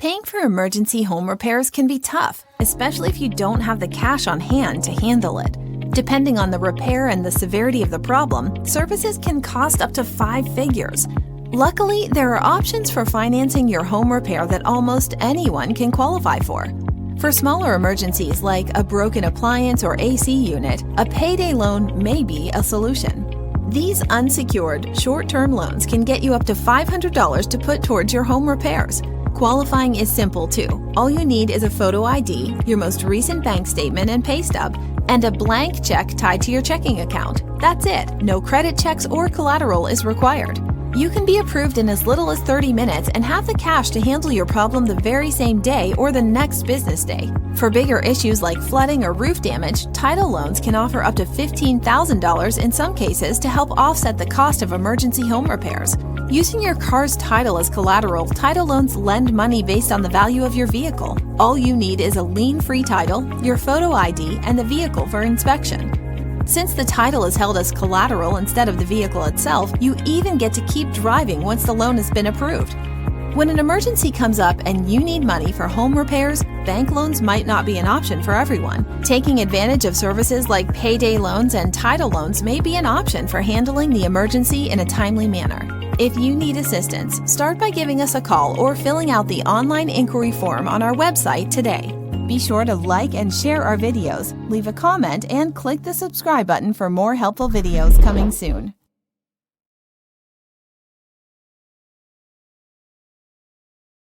Paying for emergency home repairs can be tough, especially if you don't have the cash on hand to handle it. Depending on the repair and the severity of the problem, services can cost up to 5 figures. Luckily, there are options for financing your home repair that almost anyone can qualify for. For smaller emergencies like a broken appliance or AC unit, a payday loan may be a solution. These unsecured, short-term loans can get you up to $500 to put towards your home repairs. Qualifying is simple too. All you need is a photo ID, your most recent bank statement and pay stub, and a blank check tied to your checking account. That's it. No credit checks or collateral is required. You can be approved in as little as 30 minutes and have the cash to handle your problem the very same day or the next business day. For bigger issues like flooding or roof damage, title loans can offer up to $15,000 in some cases to help offset the cost of emergency home repairs. Using your car's title as collateral, title loans lend money based on the value of your vehicle. All you need is a lien-free title, your photo ID, and the vehicle for inspection. Since the title is held as collateral instead of the vehicle itself, you even get to keep driving once the loan has been approved. When an emergency comes up and you need money for home repairs, bank loans might not be an option for everyone. Taking advantage of services like payday loans and title loans may be an option for handling the emergency in a timely manner. If you need assistance, start by giving us a call or filling out the online inquiry form on our website today. Be sure to like and share our videos, leave a comment, and click the subscribe button for more helpful videos coming soon.